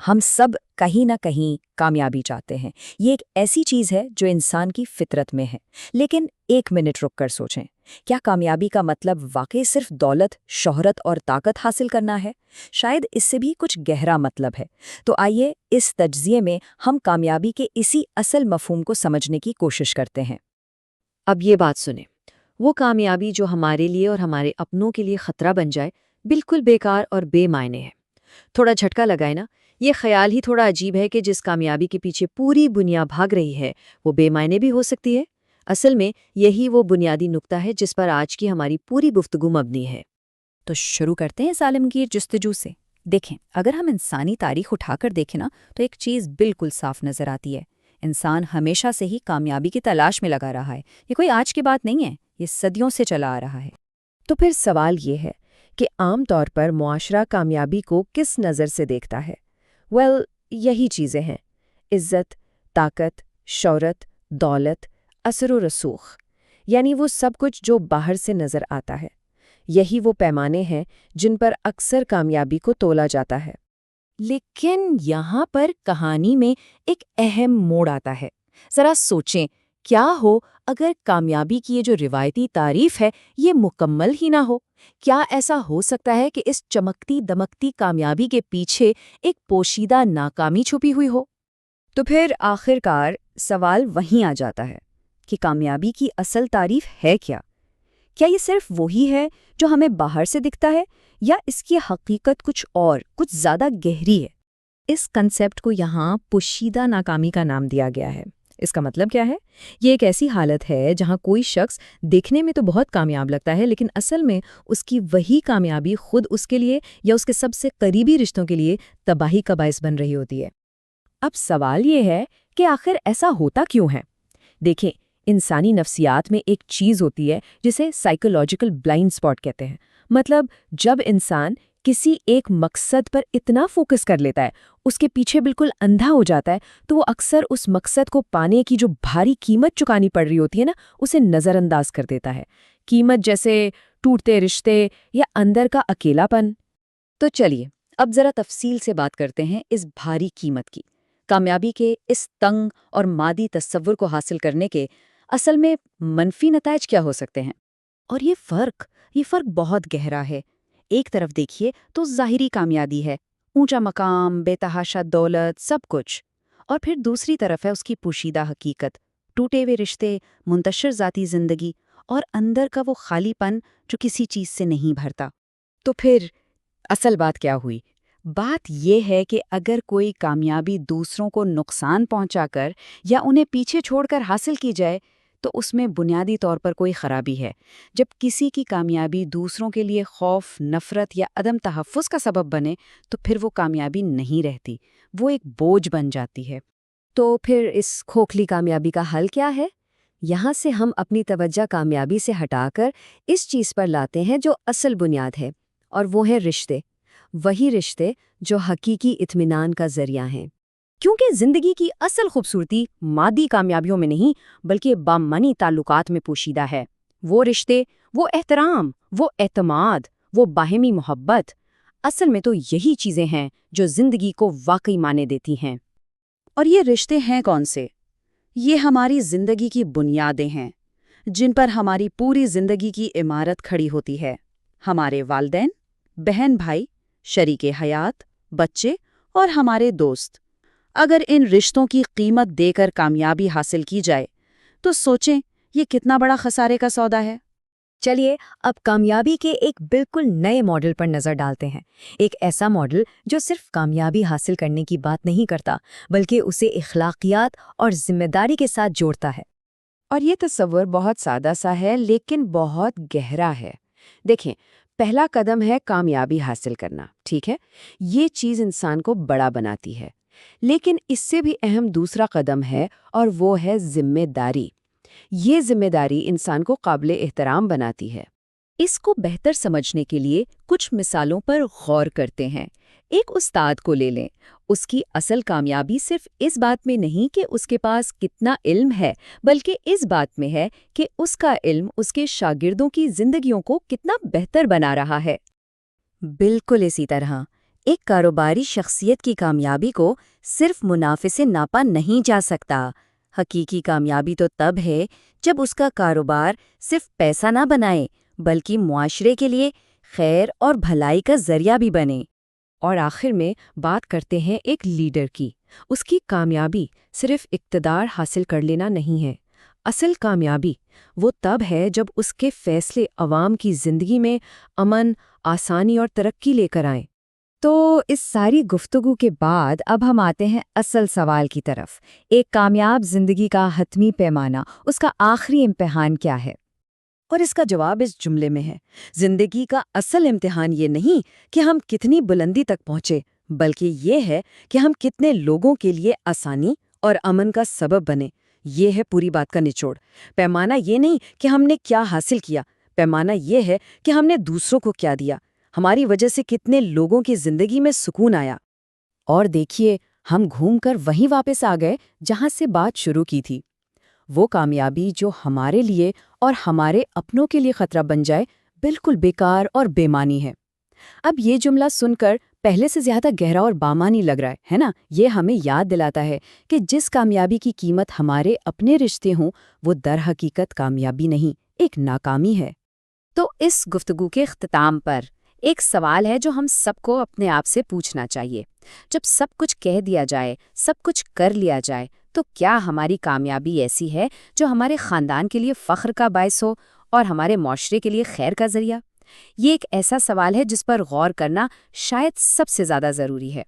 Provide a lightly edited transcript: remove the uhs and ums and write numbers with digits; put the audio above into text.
ہم سب کہیں نہ کہیں کامیابی چاہتے ہیں۔ یہ ایک ایسی چیز ہے جو انسان کی فطرت میں ہے۔ لیکن ایک منٹ رک کر سوچیں، کیا کامیابی کا مطلب واقعی صرف دولت، شہرت اور طاقت حاصل کرنا ہے؟ شاید اس سے بھی کچھ گہرا مطلب ہے۔ تو آئیے اس تجزیے میں ہم کامیابی کے اسی اصل مفہوم کو سمجھنے کی کوشش کرتے ہیں۔ اب یہ بات سنیں، وہ کامیابی جو ہمارے لیے اور ہمارے اپنوں کے لیے خطرہ بن جائے، بالکل بیکار اور بے معنی ہے۔ تھوڑا جھٹکا لگائے نا؟ یہ خیال ہی تھوڑا عجیب ہے کہ جس کامیابی کے پیچھے پوری دنیا بھاگ رہی ہے وہ بے معنی بھی ہو سکتی ہے۔ اصل میں یہی وہ بنیادی نقطہ ہے جس پر آج کی ہماری پوری گفتگو مبنی ہے۔ تو شروع کرتے ہیں عالمگیر جستجو سے۔ دیکھیں، اگر ہم انسانی تاریخ اٹھا کر دیکھیں نا تو ایک چیز بالکل صاف نظر آتی ہے۔ انسان ہمیشہ سے ہی کامیابی کی تلاش میں لگا رہا ہے۔ یہ کوئی آج کی بات نہیں ہے، یہ صدیوں سے چلا آ رہا ہے۔ تو پھر سوال یہ ہے کہ عام طور پر معاشرہ کامیابی کو کس نظر سے دیکھتا ہے؟ یہی چیزیں ہیں: عزت، طاقت، شہرت، دولت، اثر و رسوخ، یعنی وہ سب کچھ جو باہر سے نظر آتا ہے۔ یہی وہ پیمانے ہیں جن پر اکثر کامیابی کو تولا جاتا ہے۔ لیکن یہاں پر کہانی میں ایک اہم موڑ آتا ہے۔ ذرا سوچیں، کیا ہو اگر کامیابی کی یہ جو روایتی تعریف ہے یہ مکمل ہی نہ ہو؟ کیا ایسا ہو سکتا ہے کہ اس چمکتی دمکتی کامیابی کے پیچھے ایک پوشیدہ ناکامی چھپی ہوئی ہو؟ تو پھر آخرکار سوال وہیں آ جاتا ہے کہ کامیابی کی اصل تعریف ہے کیا؟ کیا یہ صرف وہی ہے جو ہمیں باہر سے دکھتا ہے، یا اس کی حقیقت کچھ اور، کچھ زیادہ گہری ہے؟ اس کنسیپٹ کو یہاں پوشیدہ ناکامی کا نام دیا گیا ہے۔ اس کا مطلب کیا ہے؟ یہ ایک ایسی حالت ہے جہاں کوئی شخص دیکھنے میں تو بہت کامیاب لگتا ہے، لیکن اصل میں اس کی وہی کامیابی خود اس کے لیے یا اس کے سب سے قریبی رشتوں کے لیے تباہی کا باعث بن رہی ہوتی ہے۔ اب سوال یہ ہے کہ آخر ایسا ہوتا کیوں ہے؟ دیکھیں، انسانی نفسیات میں ایک چیز ہوتی ہے جسے سائیکولوجیکل بلائنڈ اسپاٹ کہتے ہیں۔ مطلب جب انسان کسی ایک مقصد پر اتنا فوکس کر لیتا ہے، اس کے پیچھے بالکل اندھا ہو جاتا ہے، تو وہ اکثر اس مقصد کو پانے کی جو بھاری قیمت چکانی پڑ رہی ہوتی ہے نا، اسے نظر انداز کر دیتا ہے۔ قیمت جیسے ٹوٹتے رشتے یا اندر کا اکیلا پن۔ تو چلیے اب ذرا تفصیل سے بات کرتے ہیں اس بھاری قیمت کی۔ کامیابی کے اس تنگ اور مادی تصور کو حاصل کرنے کے اصل میں منفی نتائج کیا ہو سکتے ہیں؟ اور یہ فرق بہت گہرا ہے۔ ایک طرف دیکھیے تو ظاہری کامیابی ہے، اونچا مقام، بے تحاشا دولت، سب کچھ۔ اور پھر دوسری طرف ہے اس کی پوشیدہ حقیقت، ٹوٹے ہوئے رشتے، منتشر ذاتی زندگی اور اندر کا وہ خالی پن جو کسی چیز سے نہیں بھرتا۔ تو پھر اصل بات کیا ہوئی؟ بات یہ ہے کہ اگر کوئی کامیابی دوسروں کو نقصان پہنچا کر یا انہیں پیچھے چھوڑ کر حاصل کی جائے تو اس میں بنیادی طور پر کوئی خرابی ہے۔ جب کسی کی کامیابی دوسروں کے لیے خوف، نفرت یا عدم تحفظ کا سبب بنے تو پھر وہ کامیابی نہیں رہتی، وہ ایک بوجھ بن جاتی ہے۔ تو پھر اس کھوکھلی کامیابی کا حل کیا ہے؟ یہاں سے ہم اپنی توجہ کامیابی سے ہٹا کر اس چیز پر لاتے ہیں جو اصل بنیاد ہے، اور وہ ہے رشتے۔ وہی رشتے جو حقیقی اطمینان کا ذریعہ ہیں۔ کیونکہ زندگی کی اصل خوبصورتی مادی کامیابیوں میں نہیں بلکہ بامعنی تعلقات میں پوشیدہ ہے۔ وہ رشتے، وہ احترام، وہ اعتماد، وہ باہمی محبت، اصل میں تو یہی چیزیں ہیں جو زندگی کو واقعی معنی دیتی ہیں۔ اور یہ رشتے ہیں کون سے؟ یہ ہماری زندگی کی بنیادیں ہیں جن پر ہماری پوری زندگی کی عمارت کھڑی ہوتی ہے۔ ہمارے والدین، بہن بھائی، شریک حیات، بچے اور ہمارے دوست۔ اگر ان رشتوں کی قیمت دے کر کامیابی حاصل کی جائے تو سوچیں یہ کتنا بڑا خسارے کا سودا ہے۔ چلیے اب کامیابی کے ایک بالکل نئے ماڈل پر نظر ڈالتے ہیں، ایک ایسا ماڈل جو صرف کامیابی حاصل کرنے کی بات نہیں کرتا بلکہ اسے اخلاقیات اور ذمہ داری کے ساتھ جوڑتا ہے۔ اور یہ تصور بہت سادہ سا ہے لیکن بہت گہرا ہے۔ دیکھیں، پہلا قدم ہے کامیابی حاصل کرنا، ٹھیک ہے؟ یہ چیز انسان کو بڑا بناتی ہے، لیکن اس سے بھی اہم دوسرا قدم ہے اور وہ ہے ذمہ داری۔ یہ ذمہ داری انسان کو قابل احترام بناتی ہے۔ اس کو بہتر سمجھنے کے لیے کچھ مثالوں پر غور کرتے ہیں۔ ایک استاد کو لے لیں، اس کی اصل کامیابی صرف اس بات میں نہیں کہ اس کے پاس کتنا علم ہے، بلکہ اس بات میں ہے کہ اس کا علم اس کے شاگردوں کی زندگیوں کو کتنا بہتر بنا رہا ہے۔ بالکل اسی طرح ایک کاروباری شخصیت کی کامیابی کو صرف منافع سے ناپا نہیں جا سکتا۔ حقیقی کامیابی تو تب ہے جب اس کا کاروبار صرف پیسہ نہ بنائے بلکہ معاشرے کے لیے خیر اور بھلائی کا ذریعہ بھی بنے۔ اور آخر میں بات کرتے ہیں ایک لیڈر کی۔ اس کی کامیابی صرف اقتدار حاصل کر لینا نہیں ہے۔ اصل کامیابی وہ تب ہے جب اس کے فیصلے عوام کی زندگی میں امن، آسانی اور ترقی لے کر آئیں۔ تو اس ساری گفتگو کے بعد اب ہم آتے ہیں اصل سوال کی طرف۔ ایک کامیاب زندگی کا حتمی پیمانہ، اس کا آخری امتحان کیا ہے؟ اور اس کا جواب اس جملے میں ہے، زندگی کا اصل امتحان یہ نہیں کہ ہم کتنی بلندی تک پہنچے، بلکہ یہ ہے کہ ہم کتنے لوگوں کے لیے آسانی اور امن کا سبب بنے۔ یہ ہے پوری بات کا نچوڑ۔ پیمانہ یہ نہیں کہ ہم نے کیا حاصل کیا، پیمانہ یہ ہے کہ ہم نے دوسروں کو کیا دیا، ہماری وجہ سے کتنے لوگوں کی زندگی میں سکون آیا۔ اور دیکھیے، ہم گھوم کر وہیں واپس آ گئے جہاں سے بات شروع کی تھی۔ وہ کامیابی جو ہمارے لیے اور ہمارے اپنوں کے لیے خطرہ بن جائے، بالکل بیکار اور بے معنی ہے۔ اب یہ جملہ سن کر پہلے سے زیادہ گہرا اور بامانی لگ رہا ہے نا؟ یہ ہمیں یاد دلاتا ہے کہ جس کامیابی کی قیمت ہمارے اپنے رشتے ہوں، وہ در حقیقت کامیابی نہیں، ایک ناکامی ہے۔ تو اس گفتگو کے اختتام پر ایک سوال ہے جو ہم سب کو اپنے آپ سے پوچھنا چاہیے۔ جب سب کچھ کہہ دیا جائے، سب کچھ کر لیا جائے، تو کیا ہماری کامیابی ایسی ہے جو ہمارے خاندان کے لیے فخر کا باعث ہو اور ہمارے معاشرے کے لیے خیر کا ذریعہ؟ یہ ایک ایسا سوال ہے جس پر غور کرنا شاید سب سے زیادہ ضروری ہے۔